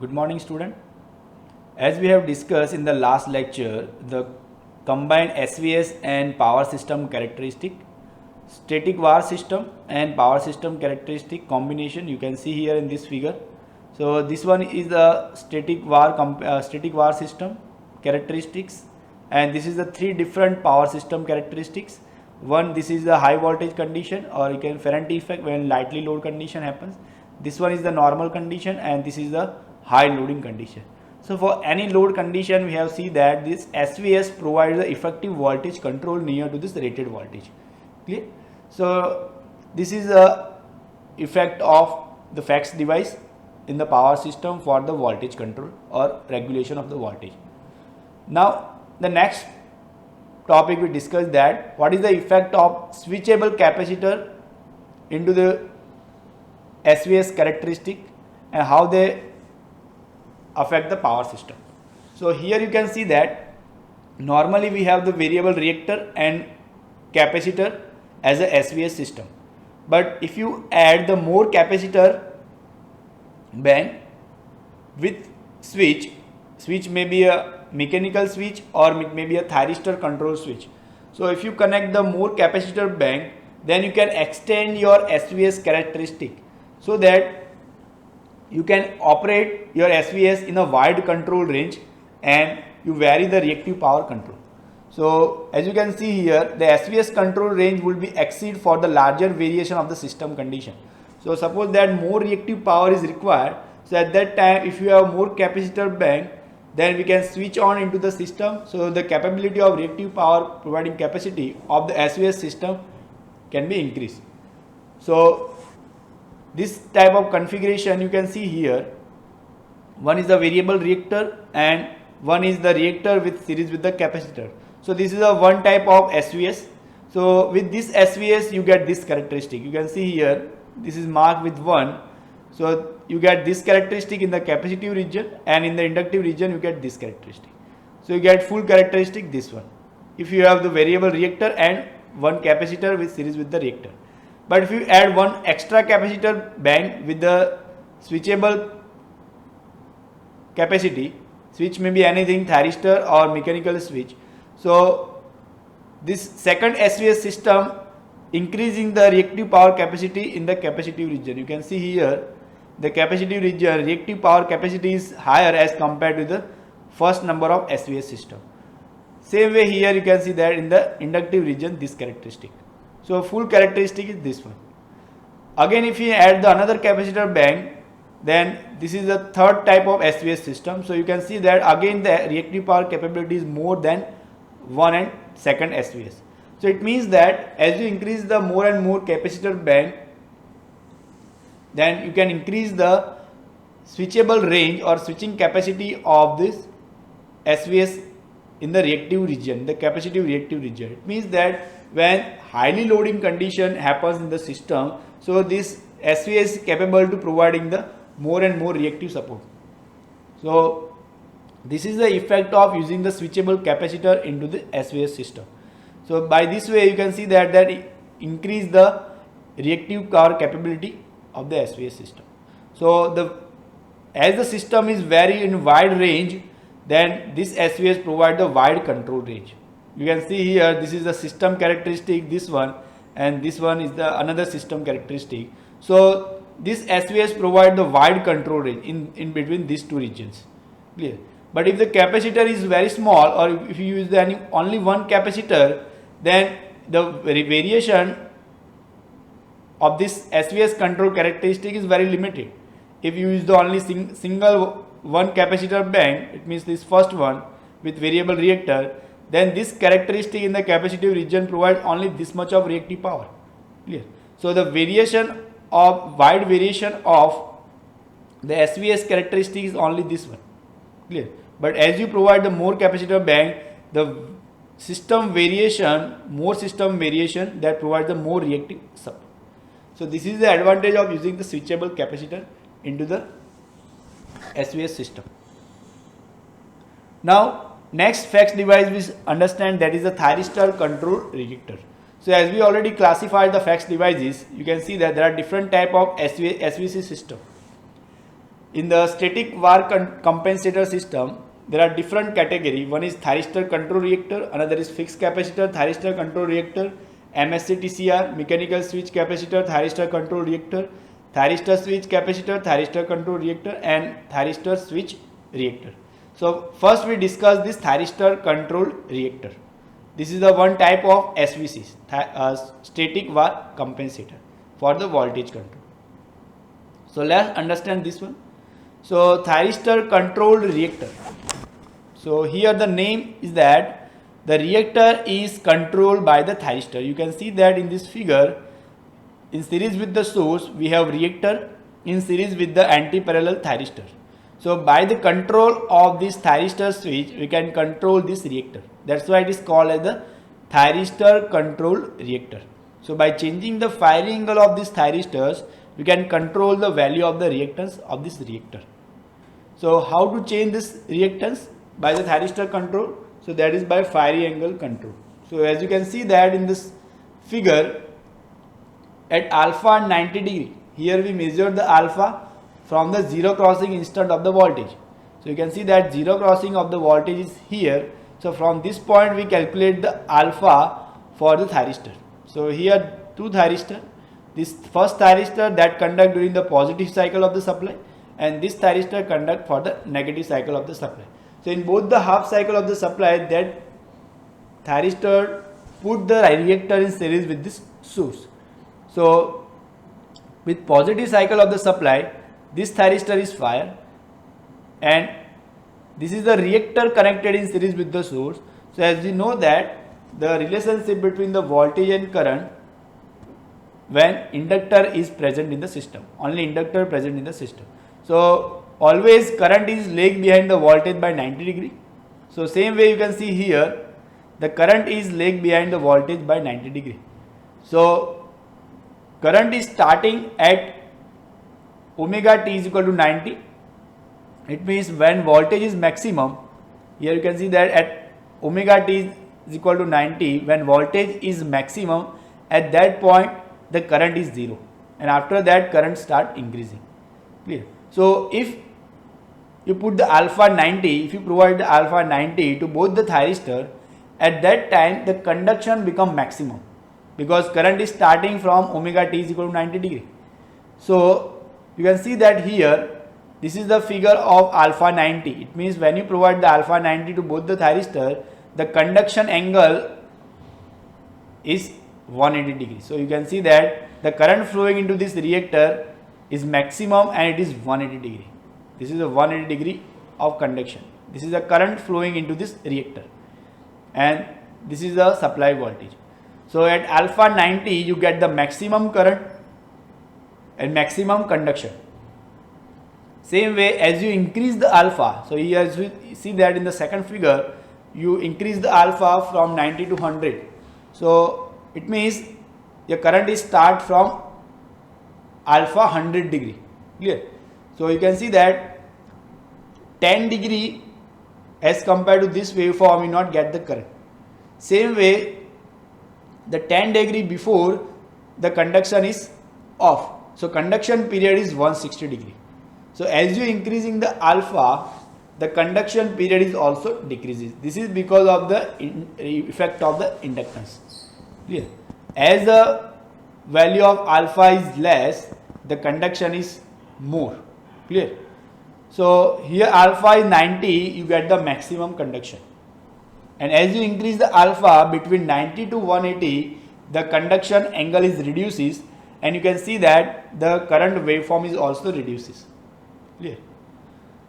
Good morning, student. As we have discussed in the last lecture, the combined SVS and power system characteristic, static var system and power system characteristic combination you can see here in this figure. So this one is the static var system characteristics, and this is the three different power system characteristics. One, this is the high voltage condition, or you can Ferranti effect when lightly load condition happens. This one is the normal condition, and this is the high loading condition. So for any load condition, we have seen that this SVS provides the effective voltage control near to this rated voltage. Clear? So this is the effect of the FACS device in the power system for the voltage control or regulation of the voltage. Now the next topic we discussed that what is the effect of switchable capacitor into the SVS characteristic and how they affect the power system. So here you can see that normally we have the variable reactor and capacitor as a SVS system, but if you add the more capacitor bank with switch may be a mechanical switch or it may be a thyristor control switch. So if you connect the more capacitor bank, then you can extend your SVS characteristic so that you can operate your SVS in a wide control range and you vary the reactive power control. So as you can see here, the SVS control range will be exceed for the larger variation of the system condition. So suppose that more reactive power is required, so at that time if you have more capacitor bank, then we can switch on into the system, so the capability of reactive power providing capacity of the SVS system can be increased. So this type of configuration you can see here, one is the variable reactor and one is the reactor with series with the capacitor. So this is a one type of SVS. So with this SVS you get this characteristic. You can see here this is marked with 1. So you get this characteristic in the capacitive region, and in the inductive region you get this characteristic. So you get full characteristic this one if you have the variable reactor and one capacitor with series with the reactor. But if you add one extra capacitor bank with the switchable capacity, switch may be anything, thyristor or mechanical switch. So this second SVS system increasing the reactive power capacity in the capacitive region. You can see here the capacitive region reactive power capacity is higher as compared to the first number of SVS system. Same way here you can see that in the inductive region this characteristic. So full characteristic is this one. Again if you add the another capacitor bank, then this is the third type of SVS system. So you can see that again the reactive power capability is more than 1 and second SVS. So it means that as you increase the more and more capacitor bank, then you can increase the switchable range or switching capacity of this SVS in the reactive region, the capacitive reactive region. It means that when highly loading condition happens in the system, so this SVS is capable to providing the more and more reactive support. So this is the effect of using the switchable capacitor into the SVS system. So by this way you can see that increase the reactive power capability of the SVS system. So as the system is very in wide range, then this SVS provide the wide control range. You can see here this is the system characteristic, this one, and this one is the another system characteristic. So this SVS provide the wide control range in between these two regions. Clear? But if the capacitor is very small, or if you use only one capacitor, then the variation of this SVS control characteristic is very limited. If you use the only single one capacitor bank, it means this first one with variable reactor, then this characteristic in the capacitive region provides only this much of reactive power. Clear? So the wide variation of the SVS characteristic is only this one. Clear? But as you provide the more capacitor bank, the more system variation that provides the more reactive support. So this is the advantage of using the switchable capacitor into the SVS system. Now next FACS device we understand, that is the thyristor control reactor. So as we already classified the FACS devices, you can see that there are different type of SVC system. In the static var compensator system, there are different category. One is thyristor control reactor, another is fixed capacitor thyristor control reactor, MSC TCR, mechanical switch capacitor thyristor control reactor, thyristor switch capacitor thyristor control reactor, and thyristor switch reactor. So first we discuss this thyristor control reactor. This is the one type of SVC, static var compensator for the voltage control. So let's understand this one. So thyristor controlled reactor. So here the name is that the reactor is controlled by the thyristor. You can see that in this figure, in series with the source we have reactor in series with the anti-parallel thyristor. So by the control of this thyristor switch we can control this reactor. That's why it is called as the thyristor controlled reactor. So by changing the firing angle of these thyristors we can control the value of the reactance of this reactor. So how to change this reactance by the thyristor control? So that is by firing angle control. So as you can see that in this figure, at alpha 90 degree, here we measure the alpha from the zero crossing instant of the voltage. So you can see that zero crossing of the voltage is here. So from this point we calculate the alpha for the thyristor. So here two thyristor. This first thyristor that conduct during the positive cycle of the supply, and this thyristor conduct for the negative cycle of the supply. So in both the half cycle of the supply, that thyristor put the reactor in series with this source. So with positive cycle of the supply, this thyristor is fired, and this is the reactor connected in series with the source. So as we know that the relationship between the voltage and current when inductor is present in the system, only inductor present in the system. So always current is lag behind the voltage by 90 degree. So same way you can see here, the current is lag behind the voltage by 90 degree. So current is starting at omega t is equal to 90. It means when voltage is maximum, here you can see that at omega t is equal to 90, when voltage is maximum, at that point the current is 0, and after that current start increasing. Clear? So if you put the alpha 90, if you provide the alpha 90 to both the thyristor, at that time the conduction become maximum because current is starting from omega t is equal to 90 degree. So you can see that here this is the figure of alpha 90. It means when you provide the alpha 90 to both the thyristor, the conduction angle is 180 degrees. So you can see that the current flowing into this reactor is maximum and it is 180 degree. This is a 180 degree of conduction. This is the current flowing into this reactor, and this is the supply voltage. So at alpha 90 you get the maximum current and maximum conduction. Same way as you increase the alpha, so here as we see that in the second figure, you increase the alpha from 90 to 100. So it means your current is start from alpha 100 degree. Clear? So you can see that 10 degree as compared to this waveform you not get the current. Same way the 10 degree before the conduction is off. So conduction period is 160 degree. So as you increasing the alpha, the conduction period is also decreases. This is because of the effect of the inductance. Clear? As the value of alpha is less, the conduction is more. Clear? So here alpha is 90, you get the maximum conduction. And as you increase the alpha between 90 to 180, the conduction angle is reduces, and you can see that the current waveform is also reduces. Clear?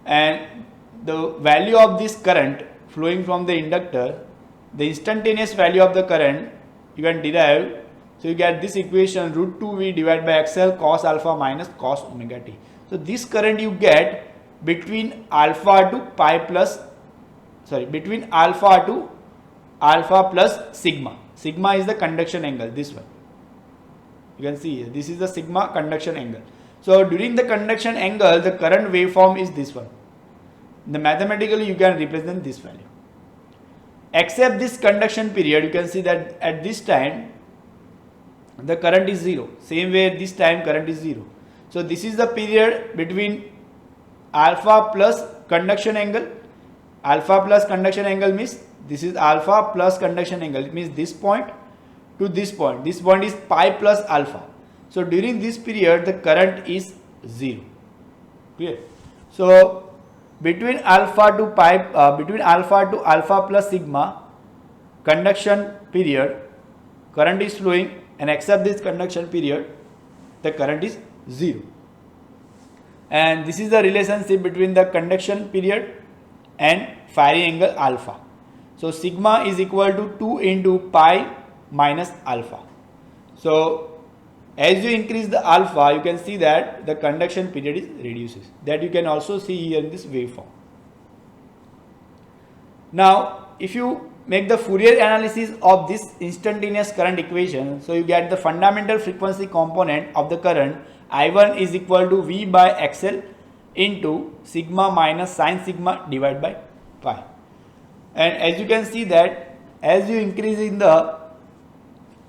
And the value of this current flowing from the inductor, the instantaneous value of the current you can derive. So you get this equation root 2v divided by xl cos alpha minus cos omega t. So this current you get between alpha to pi plus, between alpha to alpha plus sigma. Sigma is the conduction angle, this one. You can see here, this is the sigma conduction angle. So during the conduction angle, the current waveform is this one. The mathematically you can represent this value. Except this conduction period, you can see that at this time the current is 0. Same way this time current is 0. So this is the period between alpha plus conduction angle. Alpha plus conduction angle means this is alpha plus conduction angle. It means this point to this point. This point is pi plus alpha. So during this period the current is 0. Clear? So between alpha to pi, between alpha to alpha plus sigma conduction period, current is flowing, and except this conduction period the current is 0. And this is the relationship between the conduction period and firing angle alpha. So sigma is equal to 2 into pi minus alpha. So as you increase the alpha, you can see that the conduction period is reduces. That you can also see here in this waveform. Now if you make the Fourier analysis of this instantaneous current equation, so you get the fundamental frequency component of the current I1 is equal to V by XL into sigma minus sine sigma divided by pi. And as you can see that as you increase in the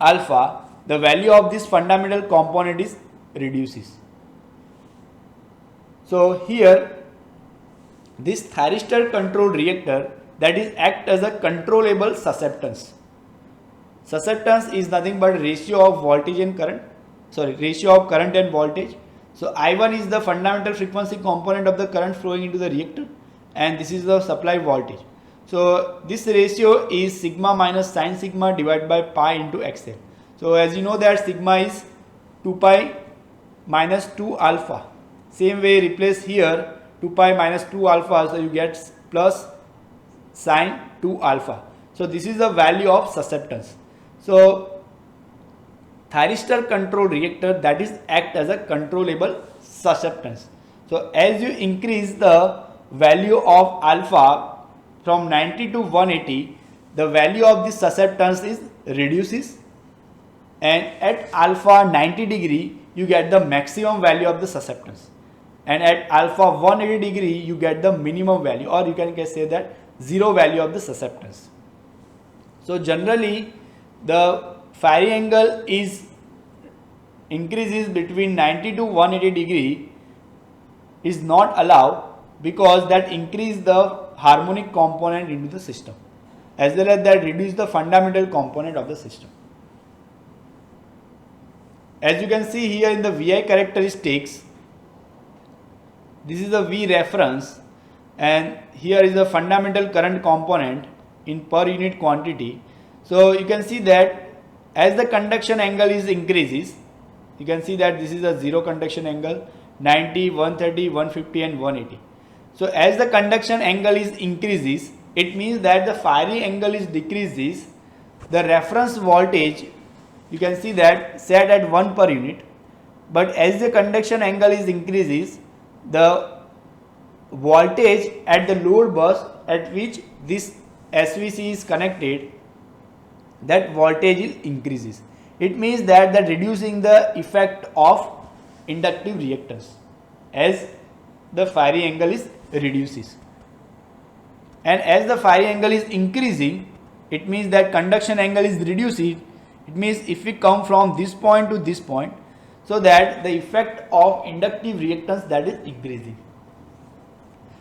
alpha, the value of this fundamental component is reduces. So here this thyristor controlled reactor, that is act as a controllable susceptance. Susceptance is nothing but ratio of voltage and current, ratio of current and voltage. So I1 is the fundamental frequency component of the current flowing into the reactor, and this is the supply voltage. So this ratio is sigma minus sine sigma divided by pi into XL. So as you know that sigma is 2 pi minus 2 alpha. Same way replace here 2 pi minus 2 alpha, so you get plus sine 2 alpha. So this is the value of susceptance. So thyristor controlled reactor, that is act as a controllable susceptance. So as you increase the value of alpha from 90 to 180, the value of this susceptance is reduces, and at alpha 90 degree you get the maximum value of the susceptance, and at alpha 180 degree you get the minimum value, or you can say that zero value of the susceptance. So generally the firing angle is increases between 90 to 180 degree is not allowed, because that increase the harmonic component into the system, as well as that reduce the fundamental component of the system. As you can see here in the VI characteristics, this is the V reference, and here is the fundamental current component in per unit quantity. So you can see that as the conduction angle is increases, you can see that this is a zero conduction angle, 90, 130, 150 and 180. So as the conduction angle is increases, it means that the firing angle is decreases. The reference voltage, you can see that set at 1 per unit, but as the conduction angle is increases, the voltage at the load bus at which this SVC is connected, that voltage is increases. It means that reducing the effect of inductive reactance as the firing angle is reduces, and as the firing angle is increasing, it means that conduction angle is reducing. It means if we come from this point to this point, so that the effect of inductive reactance, that is increasing.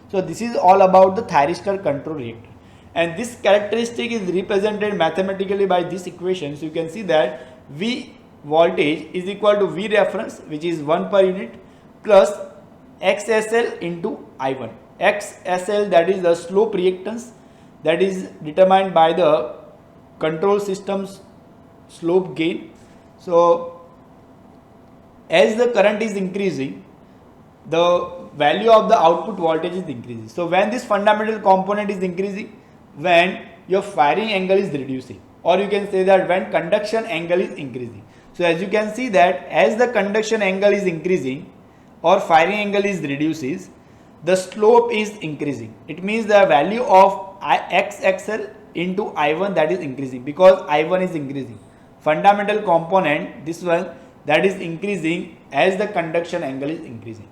So this is all about the thyristor control reactor, and this characteristic is represented mathematically by this equation. So you can see that V voltage is equal to V reference, which is 1 per unit, plus XSL into I1. XSL, that is the slope reactance, that is determined by the control system's slope gain. So as the current is increasing, the value of the output voltage is increasing. So when this fundamental component is increasing, when your firing angle is reducing, or you can say that when conduction angle is increasing. So as you can see that as the conduction angle is increasing or firing angle is reduces, the slope is increasing. It means the value of XXL into I1, that is increasing, because I1 is increasing. Fundamental component, this one, that is increasing as the conduction angle is increasing.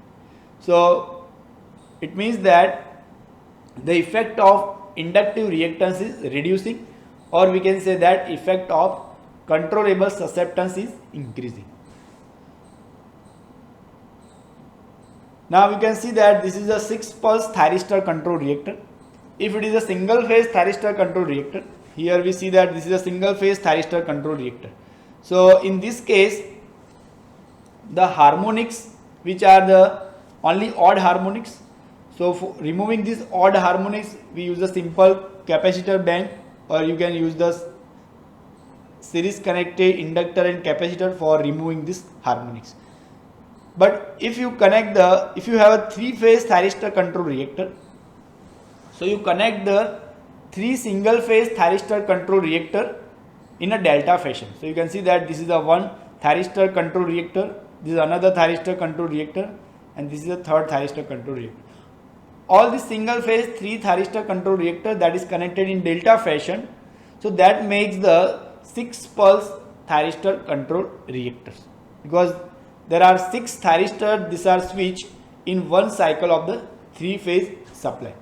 So it means that the effect of inductive reactance is reducing, or we can say that effect of controllable susceptance is increasing. Now we can see that this is a 6 pulse thyristor control reactor. If it is a single phase thyristor control reactor, here we see that this is a single phase thyristor control reactor. So in this case, the harmonics which are the only odd harmonics. So for removing these odd harmonics, we use a simple capacitor bank, or you can use the series connected inductor and capacitor for removing these harmonics. But if you have a 3-phase thyristor control reactor, so you connect the 3 single phase thyristor control reactor in a delta fashion. So you can see that this is a one thyristor control reactor, this is another thyristor control reactor, and this is a third thyristor control reactor. All these single phase 3 thyristor control reactor that is connected in delta fashion, so that makes the 6 pulse thyristor control reactors, because there are 6 thyristors, these are switched in one cycle of the 3-phase supply.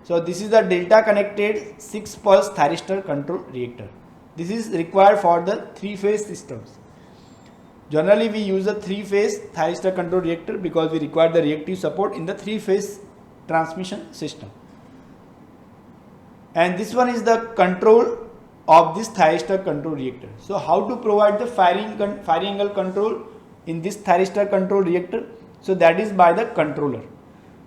So this is the delta connected 6 pulse thyristor control reactor. This is required for the 3-phase systems. Generally we use a 3-phase thyristor control reactor because we require the reactive support in the 3-phase transmission system. And this one is the control of this thyristor control reactor. So how to provide the firing angle control in this thyristor control reactor? So that is by the controller.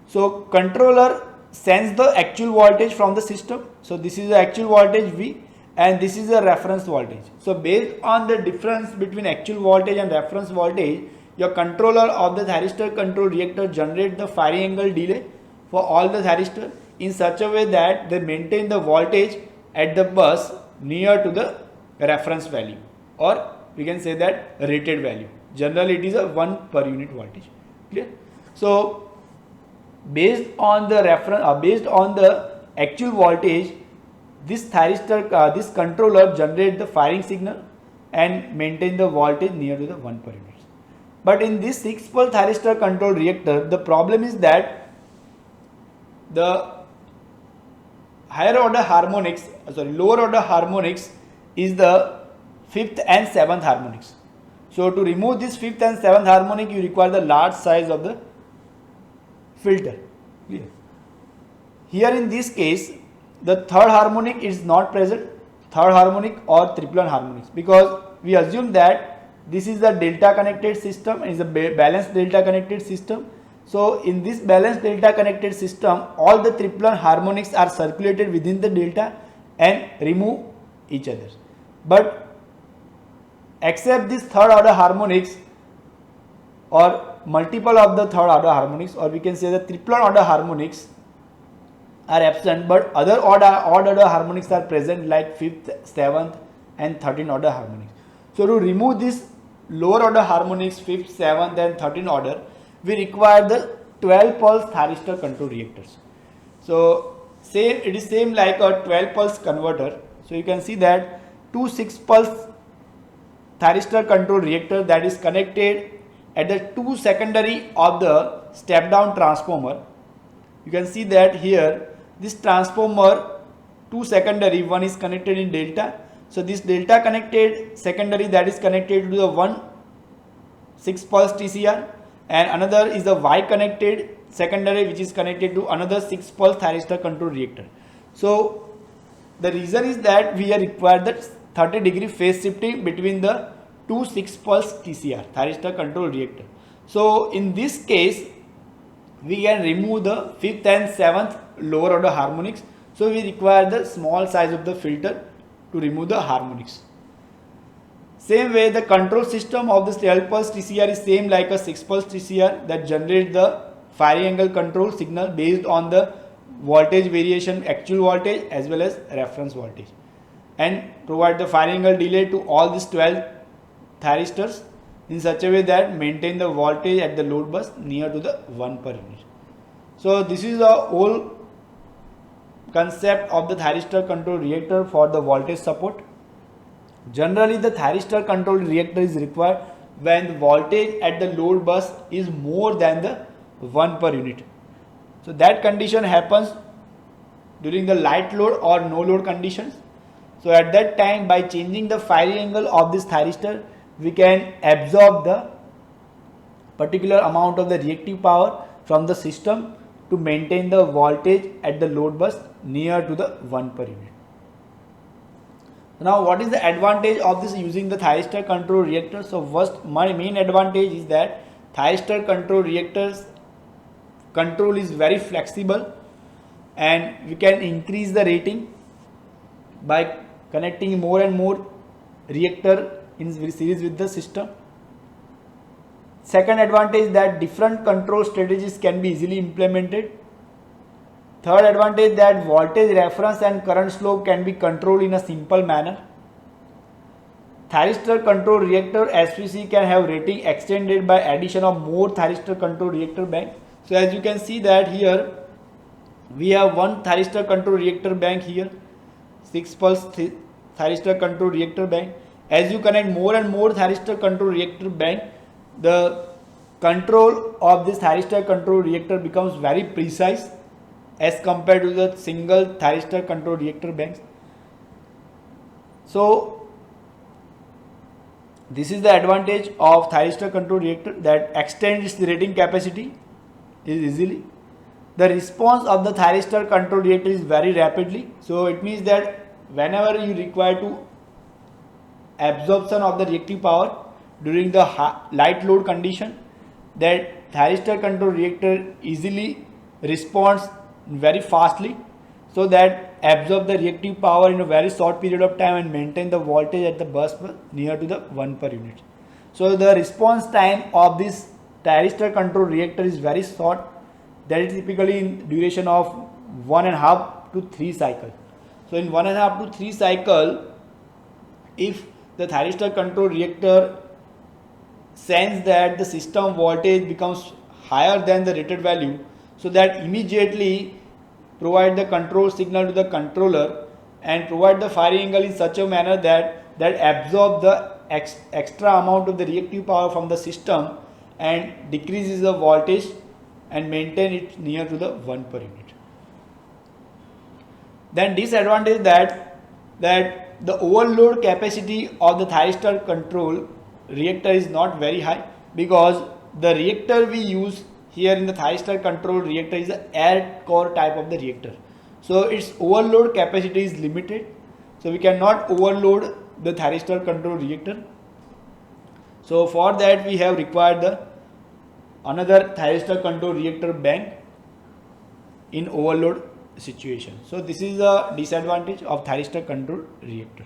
So controller sends the actual voltage from the system. So this is the actual voltage V and this is the reference voltage. So based on the difference between actual voltage and reference voltage, your controller of the thyristor control reactor generate the firing angle delay for all the thyristors in such a way that they maintain the voltage at the bus near to the reference value, or we can say that rated value. Generally it is a 1 per unit voltage. Clear? So based on the actual voltage, this thyristor, this controller generate the firing signal and maintain the voltage near to the 1 per unit. But in this 6 pulse thyristor control reactor, the problem is that the lower order harmonics is the 5th and 7th harmonics. So to remove this 5th and 7th harmonic, you require the large size of the filter. Clear? Here in this case, the third harmonic is not present, third harmonic or triplet harmonics, because we assume that this is a delta connected system and is a balanced delta connected system. So in this balanced delta connected system, all the triplet harmonics are circulated within the delta and remove each other. But except this third order harmonics or multiple of the third order harmonics, or we can say the triplet order harmonics are absent, but other odd order harmonics are present like 5th, 7th and 13th order harmonics. So to remove this lower order harmonics 5th, 7th and 13th order, we require the 12 pulse thyristor control reactors. So it is same like a 12 pulse converter. So you can see that 2 6 pulse thyristor control reactor that is connected at the 2 secondary of the step down transformer. You can see that here this transformer 2 secondary, one is connected in delta. So this delta connected secondary that is connected to the 1 6 pulse TCR, and another is the Y connected secondary which is connected to another 6 pulse thyristor control reactor. So the reason is that we are required that 30-degree phase shifting between the 2 6 pulse TCR thyristor control reactor. So in this case we can remove the 5th and 7th lower order harmonics. So we require the small size of the filter to remove the harmonics. Same way the control system of the 12 pulse TCR is same like a 6 pulse TCR that generates the firing angle control signal based on the voltage variation, actual voltage as well as reference voltage, and provide the firing angle delay to all these 12 thyristors in such a way that maintain the voltage at the load bus near to the 1 per unit. So this is the whole concept of the thyristor control reactor for the voltage support. Generally the thyristor control reactor is required when the voltage at the load bus is more than the 1 per unit. So that condition happens during the light load or no load conditions. So at that time, by changing the firing angle of this thyristor, we can absorb the particular amount of the reactive power from the system to maintain the voltage at the load bus near to the 1 per unit. Now what is the advantage of this using the thyristor control reactor? So first, my main advantage is that thyristor control reactors control is very flexible and we can increase the rating by connecting more and more reactor in series with the system. Second advantage, that different control strategies can be easily implemented. Third advantage, that voltage reference and current slope can be controlled in a simple manner. Thyristor control reactor SVC can have rating extended by addition of more thyristor control reactor bank. So as you can see that here we have one thyristor control reactor bank here, 6 pulse thyristor control reactor bank. As you connect more and more thyristor control reactor bank, the control of this thyristor control reactor becomes very precise as compared to the single thyristor control reactor banks. So this is the advantage of thyristor control reactor, that extends its rating capacity is easily. The response of the thyristor control reactor is very rapidly. So it means that whenever you require to absorption of the reactive power during the light load condition, that thyristor control reactor easily responds very fastly, so that absorb the reactive power in a very short period of time and maintain the voltage at the bus near to the 1 per unit. So the response time of this thyristor control reactor is very short, that is typically in duration of 1.5 to 3 cycle. So in 1.5 to 3 cycle, if the thyristor control reactor sense that the system voltage becomes higher than the rated value, so that immediately provide the control signal to the controller and provide the firing angle in such a manner that absorb the extra amount of the reactive power from the system and decreases the voltage and maintain it near to the 1 per unit. Then disadvantage, that the overload capacity of the thyristor control reactor is not very high, because the reactor we use here in the thyristor control reactor is an air core type of the reactor. So its overload capacity is limited. So we cannot overload the thyristor control reactor. So for that we have required the another thyristor control reactor bank in overload situation. So this is the disadvantage of thyristor control reactor.